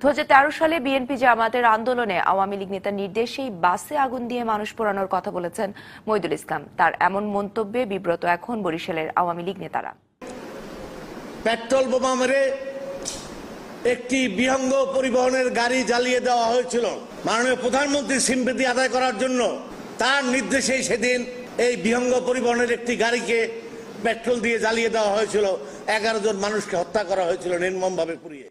2013 সালে বিএনপি জামাতের আন্দোলনে আওয়ামী লীগ নেতার নির্দেশেই বাসে আগুন দিয়ে মানুষ পোড়ানোর কথা বলেছেন মইদুল ইসলাম। তার এমন মন্তব্যে বিব্রত এখন বরিশালের আওয়ামী লীগ নেতারা। পেট্রোল বোমা মেরে একটি বিহঙ্গ পরিবহনের গাড়ি জ্বালিয়ে দেওয়া হয়েছিল মাননীয় প্রধানমন্ত্রীর সিম্পেথি আদায় করার জন্য। তার নির্দেশেই সেদিন এই বিহঙ্গ পরিবহনের একটি গাড়িকে পেট্রোল দিয়ে জ্বালিয়ে দেওয়া হয়েছিল, 11 জন মানুষকে হত্যা করা হয়েছিল নির্মমভাবে পুড়িয়ে।